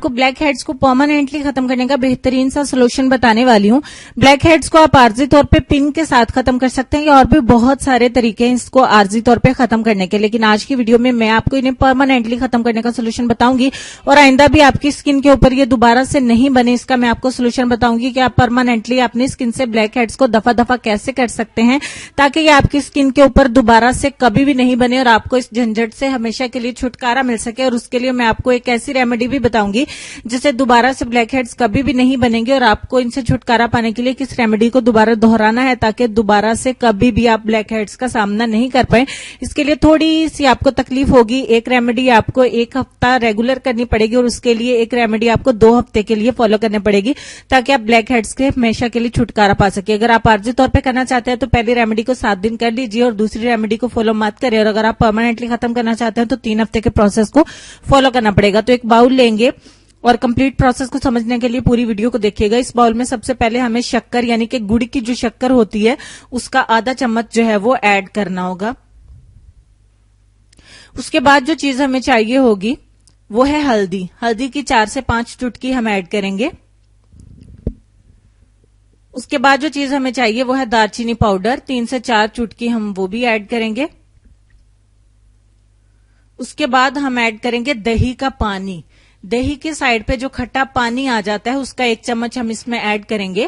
आपको black heads को permanently खत्म करने का बेहतरीन सा सोल्यूशन बताने वाली हूँ। ब्लैक हेड्स को आप आर्जी तौर पे पिन के साथ खत्म कर सकते हैं, और भी बहुत सारे तरीके हैं इसको आर्जी तौर पे खत्म करने के, लेकिन आज की वीडियो में मैं आपको इन्हें परमानेंटली खत्म करने का सोल्यूशन बताऊंगी, और आइंदा भी आपकी स्किन के ऊपर ये दोबारा से नहीं बने इसका मैं आपको सोल्यूशन बताऊंगी कि आप परमानेंटली अपनी स्किन से ब्लैक हेड्स को दफा दफा कैसे कर सकते हैं ताकि ये आपकी स्किन के ऊपर दोबारा से कभी भी नहीं बने और आपको इस झंझट से हमेशा के लिए छुटकारा मिल सके। और उसके लिए मैं आपको एक ऐसी रेमेडी भी बताऊंगी जिससे दोबारा से ब्लैक हेड्स कभी भी नहीं बनेंगे, और आपको इनसे छुटकारा पाने के लिए किस रेमेडी को दोबारा दोहराना है ताकि दोबारा से कभी भी आप ब्लैक हेड्स का सामना नहीं कर पाए। इसके लिए थोड़ी सी आपको तकलीफ होगी। एक रेमेडी आपको 1 हफ्ता रेगुलर करनी पड़ेगी, और उसके लिए एक रेमेडी आपको 2 हफ्ते के लिए फॉलो करनी पड़ेगी ताकि आप ब्लैक हेड्स के हमेशा के लिए छुटकारा पा सके। अगर आप आर्जी तौर पे करना चाहते हैं तो पहली रेमेडी को 7 दिन कर लीजिए और दूसरी रेमेडी को फॉलो मत करें, और अगर आप परमानेंटली खत्म करना चाहते हैं तो 3 हफ्ते के प्रोसेस को फॉलो करना पड़ेगा। तो एक बाउल लेंगे और कंप्लीट प्रोसेस को समझने के लिए पूरी वीडियो को देखिएगा। इस बाउल में सबसे पहले हमें शक्कर यानी कि गुड़ की जो शक्कर होती है उसका आधा चम्मच जो है वो ऐड करना होगा। उसके बाद जो चीज हमें चाहिए होगी वो है हल्दी। हल्दी की 4 से 5 चुटकी हम ऐड करेंगे। उसके बाद जो चीज हमें चाहिए वो है दालचीनी पाउडर, 3 से 4 चुटकी हम वो भी ऐड करेंगे। उसके बाद हम ऐड करेंगे दही का पानी। दही के साइड पे जो खट्टा पानी आ जाता है उसका 1 चम्मच हम इसमें ऐड करेंगे।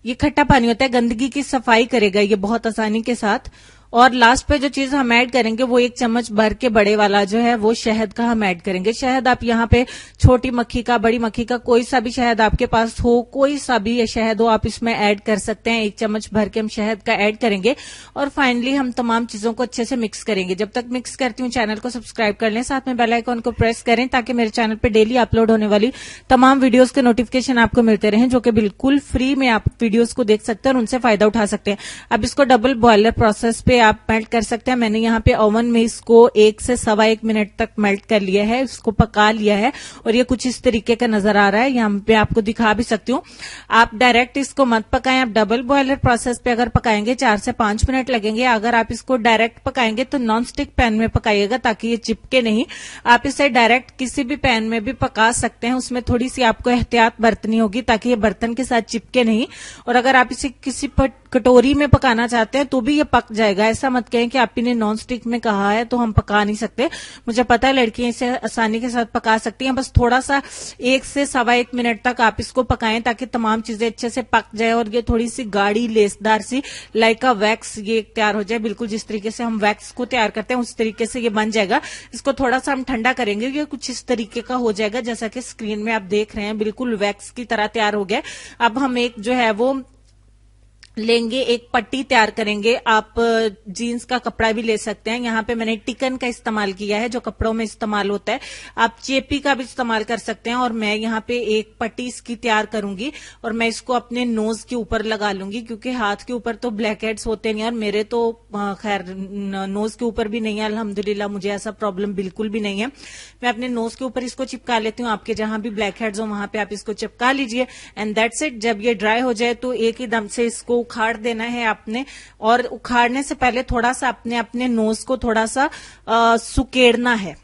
ये खट्टा पानी होता है, गंदगी की सफाई करेगा ये बहुत आसानी के साथ। और लास्ट पे जो चीज हम ऐड करेंगे वो 1 चम्मच भर के बड़े वाला जो है वो शहद का हम ऐड करेंगे। शहद आप यहाँ पे छोटी मक्खी का, बड़ी मक्खी का, कोई सा भी शहद आपके पास हो, कोई सा भी ये शहद हो आप इसमें ऐड कर सकते हैं। 1 चम्मच भर के हम शहद का ऐड करेंगे और फाइनली हम तमाम चीजों को अच्छे से मिक्स करेंगे। जब तक मिक्स करती हूँ चैनल को सब्सक्राइब कर लें, साथ में बेल आइकन को प्रेस करें ताकि मेरे चैनल पे डेली अपलोड होने वाली तमाम वीडियोस के नोटिफिकेशन आपको मिलते रहें, जो कि बिल्कुल फ्री में आप वीडियोस को देख सकते हैं और उनसे फायदा उठा सकते हैं। अब इसको डबल बॉयलर प्रोसेस पे आप मेल्ट कर सकते हैं। मैंने यहाँ पे ओवन में इसको 1 से सवा 1 मिनट तक मेल्ट कर लिया है, इसको पका लिया है और ये कुछ इस तरीके का नजर आ रहा है। यहाँ पे आपको दिखा भी सकती हूँ। आप डायरेक्ट इसको मत पकाएं, आप डबल बॉयलर प्रोसेस पे अगर पकाएंगे 4 से 5 मिनट लगेंगे। अगर आप इसको डायरेक्ट पकाएंगे तो नॉन स्टिक पैन में पकाइएगा ताकि ये चिपके नहीं। आप इसे डायरेक्ट किसी भी पैन में भी पका सकते हैं, उसमें थोड़ी सी आपको एहतियात बरतनी होगी ताकि ये बर्तन के साथ चिपके नहीं। और अगर आप इसे किसी कटोरी में पकाना चाहते हैं तो भी ये पक जाएगा। ऐसा मत कहें कि आप इन्हें नॉन स्टिक में कहा है तो हम पका नहीं सकते। मुझे पता है लड़कियां इसे आसानी के साथ पका सकती हैं, बस थोड़ा सा 1 से सवा 1 मिनट तक आप इसको पकाएं ताकि तमाम चीजें अच्छे से पक जाए और ये थोड़ी सी गाढ़ी लेसदार सी लाइक अ वैक्स ये तैयार हो जाए। बिल्कुल जिस तरीके से हम वैक्स को तैयार करते हैं उस तरीके से ये बन जाएगा। इसको थोड़ा सा हम ठंडा करेंगे, ये कुछ इस तरीके का हो जाएगा जैसा कि स्क्रीन में आप देख रहे हैं, बिल्कुल वैक्स की तरह तैयार हो गया। अब हम एक जो है वो लेंगे, एक पट्टी तैयार करेंगे। आप जीन्स का कपड़ा भी ले सकते हैं। यहाँ पे मैंने टिकन का इस्तेमाल किया है जो कपड़ों में इस्तेमाल होता है। आप चेपी का भी इस्तेमाल कर सकते हैं। और मैं यहाँ पे एक पट्टी इसकी तैयार करूंगी और मैं इसको अपने नोज के ऊपर लगा लूंगी, क्योंकि हाथ के ऊपर तो ब्लैक हेड्स होते नहीं और मेरे तो खैर नोज के ऊपर भी नहीं है, अल्हम्दुलिल्लाह मुझे ऐसा प्रॉब्लम बिल्कुल भी नहीं है। मैं अपने नोज के ऊपर इसको चिपका लेती हूँ। आपके जहां भी ब्लैक हेड्स हो वहां पे आप इसको चिपका लीजिए एंड दैट्स इट। जब ये ड्राई हो जाए तो एक ही दम से इसको उखाड़ देना है आपने, और उखाड़ने से पहले थोड़ा सा अपने नोज को थोड़ा सा सुकेड़ना है।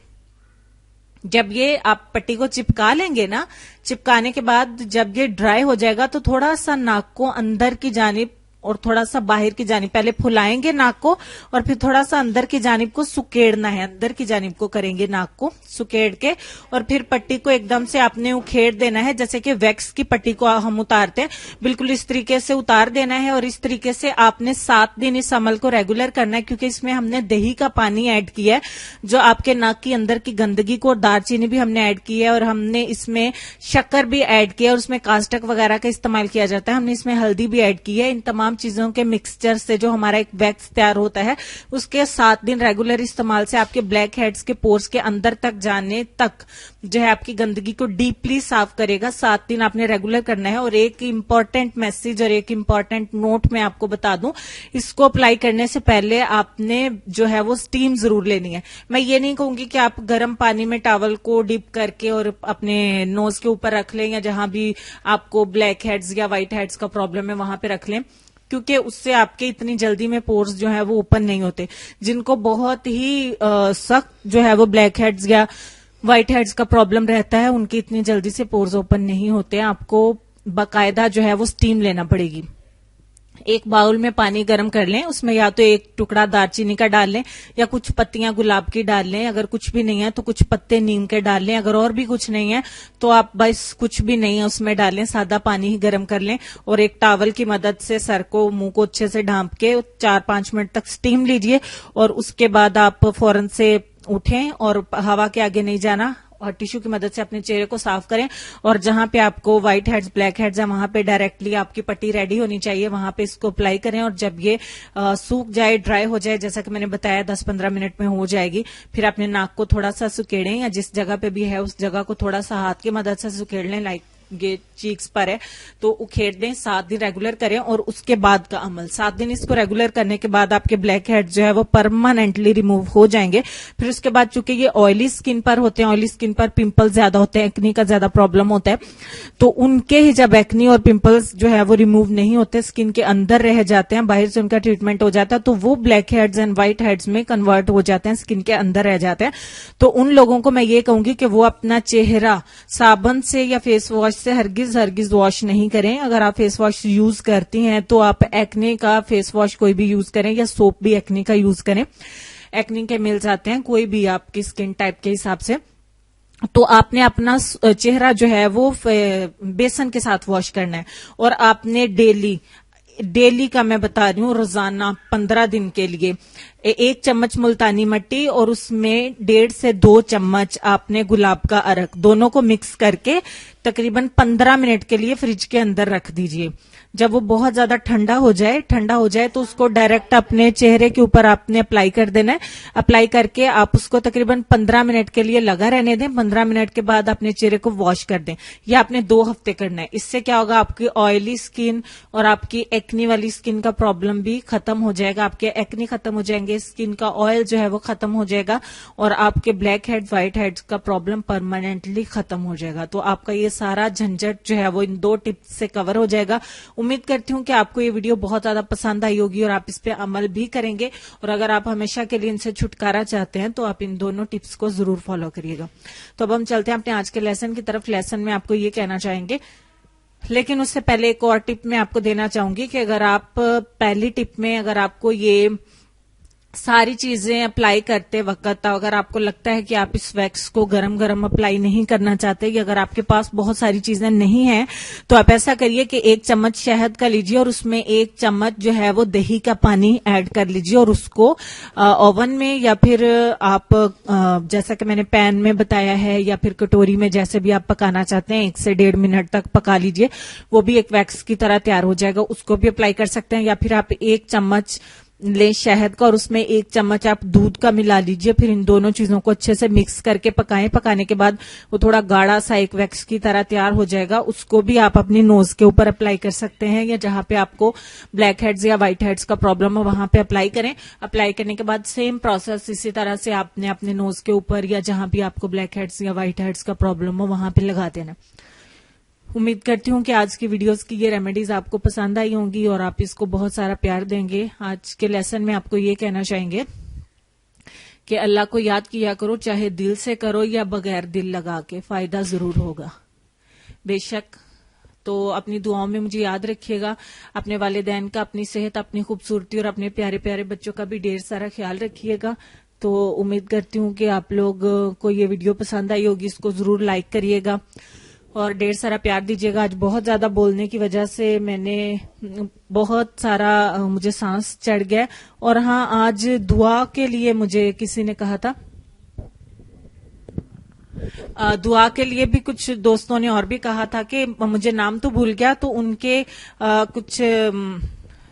जब ये आप पट्टी को चिपका लेंगे ना, चिपकाने के बाद जब ये ड्राई हो जाएगा तो थोड़ा सा नाक को अंदर की जानिब और थोड़ा सा बाहर की जानिब, पहले फुलाएंगे नाक को और फिर थोड़ा सा अंदर की जानिब को सुकेड़ना है। अंदर की जानिब को करेंगे नाक को सुकेड़ के, और फिर पट्टी को एकदम से आपने उखेड़ देना है जैसे कि वैक्स की पट्टी को हम उतारते हैं, बिल्कुल इस तरीके से उतार देना है। और इस तरीके से आपने 7 दिन इस अमल को रेगुलर करना है, क्योंकि इसमें हमने दही का पानी ऐड किया है जो आपके नाक की अंदर की गंदगी को, और दालचीनी भी हमने ऐड की है, और हमने इसमें शक्कर भी ऐड किया और उसमें कास्टक वगैरह का इस्तेमाल किया जाता है। हमने इसमें हल्दी भी ऐड की है। इन तमाम चीजों के मिक्सचर से जो हमारा एक वैक्स तैयार होता है उसके 7 दिन रेगुलर इस्तेमाल से आपके ब्लैक हेड्स के पोर्स के अंदर तक जाने तक जो है आपकी गंदगी को डीपली साफ करेगा। 7 दिन आपने रेगुलर करना है। और एक इंपॉर्टेंट मैसेज और एक इंपॉर्टेंट नोट मैं आपको बता दूं, इसको अप्लाई करने से पहले आपने जो है वो स्टीम जरूर लेनी है। मैं ये नहीं कहूंगी कि आप गर्म पानी में टॉवल को डिप करके और अपने नोज के ऊपर रख लें, या जहां भी आपको ब्लैक हेड्स या व्हाइट हेड्स का प्रॉब्लम है वहां पे रख लें, क्योंकि उससे आपके इतनी जल्दी में पोर्स जो है वो ओपन नहीं होते। जिनको बहुत ही सख्त जो है वो ब्लैक हेड्स या وائٹ ہیڈز کا پرابلم رہتا ہے ان کی اتنی جلدی سے پورز اوپن نہیں ہوتے ہیں. آپ کو باقاعدہ جو ہے وہ اسٹیم لینا پڑے گی. ایک باؤل میں پانی گرم کر لیں, اس میں یا تو ایک ٹکڑا دار چینی کا ڈال لیں یا کچھ پتیاں گلاب کی ڈال لیں. اگر کچھ بھی نہیں ہے تو کچھ پتے نیم کے ڈال لیں. اگر اور بھی کچھ نہیں ہے تو آپ بس کچھ بھی نہیں ہے اس میں ڈالیں, سادہ پانی ہی گرم کر لیں اور ایک ٹاول کی مدد سے سر کو منہ کو اچھے سے ڈھانپ کے 4-5 منٹ تک اسٹیم لیجئے. اور اس کے بعد آپ فوراً سے اٹھیں اور ہوا کے آگے نہیں جانا اور ٹیشو کی مدد سے اپنے چہرے کو صاف کریں. اور جہاں پہ آپ کو وائٹ ہیڈز بلیک ہیڈز ہیں وہاں پہ ڈائریکٹلی آپ کی پٹی ریڈی ہونی چاہیے, وہاں پہ اس کو اپلائی کریں. اور جب یہ سوکھ جائے, ڈرائی ہو جائے, جیسا کہ میں نے بتایا 10-15 منٹ میں ہو جائے گی, پھر اپنے ناک کو تھوڑا سا سکیڑیں یا جس جگہ پہ بھی ہے اس جگہ کو تھوڑا سا ہاتھ کی مدد سے سکیڑ لیں. لائک یہ چیکس پر ہے تو اکھیڑ دیں. 7 دن ریگولر کریں اور اس کے بعد کا عمل 7 دن اس کو ریگولر کرنے کے بعد آپ کے بلیک ہیڈ جو ہے وہ پرماننٹلی ریموو ہو جائیں گے. پھر اس کے بعد چونکہ یہ آئلی سکن پر ہوتے ہیں, آئلی سکن پر پمپل زیادہ ہوتے ہیں, ایکنی کا زیادہ پرابلم ہوتا ہے, تو ان کے ہی جب ایکنی اور پمپلز جو ہے وہ ریموو نہیں ہوتے, سکن کے اندر رہ جاتے ہیں, باہر سے ان کا ٹریٹمنٹ ہو جاتا ہے تو وہ black heads and white heads میں کنورٹ ہو جاتے ہیں, سکن کے اندر رہ جاتے ہیں. تو ان لوگوں کو میں یہ کہوں گی کہ وہ اپنا چہرہ صابن سے یا فیس واش سے ہرگز واش نہیں کریں. اگر آپ فیس واش یوز کرتی ہیں تو آپ ایکنی کا فیس واش کوئی بھی یوز کریں یا سوپ بھی ایکنی کا یوز کریں. ایکنی کے ملز آتے ہیں کوئی بھی آپ کی سکن ٹائپ کے حساب سے. تو آپ نے اپنا چہرہ جو ہے وہ بیسن کے ساتھ واش کرنا ہے اور آپ نے ڈیلی کا میں بتا رہی ہوں روزانہ 15 دن کے لیے 1 چمچ ملتانی مٹی اور اس میں 1.5 سے 2 چمچ آپ نے گلاب کا ارک دونوں کو مکس کر کے تقریباً 15 منٹ کے لیے فریج کے اندر رکھ دیجئے. جب وہ بہت زیادہ ٹھنڈا ہو جائے تو اس کو ڈائریکٹ اپنے چہرے کے اوپر آپ نے اپلائی کر دینا ہے. اپلائی کر کے آپ اس کو تقریباً 15 منٹ کے لیے لگا رہنے دیں. 15 منٹ کے بعد اپنے چہرے کو واش کر دیں. یہ آپ نے 2 ہفتے کرنا ہے. اس سے کیا ہوگا, آپ کی آئلی سکن اور آپ کی ایکنی والی سکن کا پرابلم بھی ختم ہو جائے گا. آپ کے ایکنی ختم ہو جائیں گے, سکن کا آئل جو ہے وہ ختم ہو جائے گا اور آپ کے بلیک ہیڈ وائٹ ہیڈ کا پرابلم پرماننٹلی ختم ہو جائے گا. تو آپ کا یہ سارا جھنجٹ جو ہے وہ ان 2 ٹپس سے کور ہو جائے گا. امید کرتی ہوں کہ آپ کو یہ ویڈیو بہت زیادہ پسند آئی ہوگی اور آپ اس پہ عمل بھی کریں گے. اور اگر آپ ہمیشہ کے لیے ان سے چھٹکارا چاہتے ہیں تو آپ ان دونوں ٹپس کو ضرور فالو کریے گا. تو اب ہم چلتے ہیں اپنے آج کے لیسن کی طرف. لیسن میں آپ کو یہ کہنا چاہیں گے, لیکن اس سے پہلے ایک اور ٹپ میں آپ کو دینا چاہوں گی کہ اگر آپ پہلی ٹپ میں اگر آپ کو یہ ساری چیزیں اپلائی کرتے وقت اگر آپ کو لگتا ہے کہ آپ اس ویکس کو گرم اپلائی نہیں کرنا چاہتے یا اگر آپ کے پاس بہت ساری چیزیں نہیں ہیں تو آپ ایسا کریے کہ 1 چمچ شہد کا لیجیے اور اس میں 1 چمچ جو ہے وہ دہی کا پانی ایڈ کر لیجیے اور اس کو اوون میں یا پھر آپ جیسا کہ میں نے پین میں بتایا ہے یا پھر کٹوری میں جیسے بھی آپ پکانا چاہتے ہیں 1 سے 1.5 منٹ تک پکا لیجیے. وہ بھی ایک ویکس کی طرح تیار ہو جائے گا. اس کو بھی اپلائی کر سکتے ہیں. یا پھر آپ 1 چمچ لیں شہد کا اور اس میں 1 چمچ آپ دودھ کا ملا لیجئے. پھر ان دونوں چیزوں کو اچھے سے مکس کر کے پکائیں. پکانے کے بعد وہ تھوڑا گاڑھا سا ایک ویکس کی طرح تیار ہو جائے گا. اس کو بھی آپ اپنی نوز کے اوپر اپلائی کر سکتے ہیں یا جہاں پہ آپ کو بلیک ہیڈز یا وائٹ ہیڈز کا پرابلم ہو وہاں پہ اپلائی کریں. اپلائی کرنے کے بعد سیم پروسیس اسی طرح سے آپ نے اپنے نوز کے اوپر یا جہاں بھی آپ کو بلیک ہیڈز یا وائٹ ہیڈز کا پرابلم ہو وہاں پہ لگا دینا. امید کرتی ہوں کہ آج کی ویڈیوز کی یہ ریمیڈیز آپ کو پسند آئی ہوں گی اور آپ اس کو بہت سارا پیار دیں گے. آج کے لیسن میں آپ کو یہ کہنا چاہیں گے کہ اللہ کو یاد کیا کرو, چاہے دل سے کرو یا بغیر دل لگا کے, فائدہ ضرور ہوگا بے شک. تو اپنی دعاؤں میں مجھے یاد رکھیے گا. اپنے والدین کا, اپنی صحت, اپنی خوبصورتی اور اپنے پیارے پیارے بچوں کا بھی ڈھیر سارا خیال رکھیے گا. تو امید کرتی ہوں کہ آپ لوگ کو یہ ویڈیو پسند آئی ہوگی. اس کو ضرور لائک کریے گا اور ڈھیر سارا پیار دیجیے گا. آج بہت زیادہ بولنے کی وجہ سے میں نے بہت سارا مجھے سانس چڑھ گیا. اور ہاں, آج دعا کے لیے مجھے کسی نے کہا تھا, دعا کے لیے بھی کچھ دوستوں نے اور بھی کہا تھا کہ مجھے نام تو بھول گیا. تو ان کے کچھ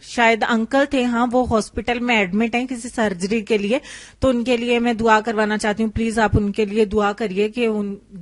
شاید انکل تھے, ہاں وہ ہاسپٹل میں ایڈمٹ ہیں کسی سرجری کے لیے. تو ان کے لیے میں دعا کروانا چاہتی ہوں. پلیز آپ ان کے لیے دعا کریے کہ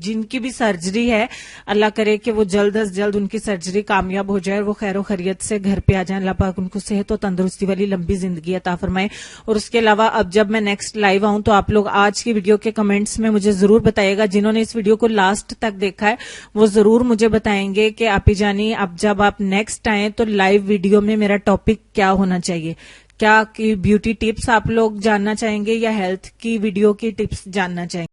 جن کی بھی سرجری ہے اللہ کرے کہ وہ جلد از جلد ان کی سرجری کامیاب ہو جائے اور وہ خیر و خیریت سے گھر پہ آ جائیں. اللہ پاک ان کو صحت و تندرستی والی لمبی زندگی عطا فرمائے. اور اس کے علاوہ اب جب میں نیکسٹ لائیو آؤں تو آپ لوگ آج کی ویڈیو کے کمنٹس میں مجھے ضرور بتائیے گا. جنہوں نے اس ویڈیو کو لاسٹ تک دیکھا ہے وہ ضرور مجھے بتائیں گے کہ آپی جانی اب جب آپ نیکسٹ آئیں تو لائیو ویڈیو میں میرا ٹاپک کیا ہونا چاہیے. کیا بیوٹی ٹپس آپ لوگ جاننا چاہیں گے یا ہیلتھ کی ویڈیو کی ٹپس جاننا چاہیں گے؟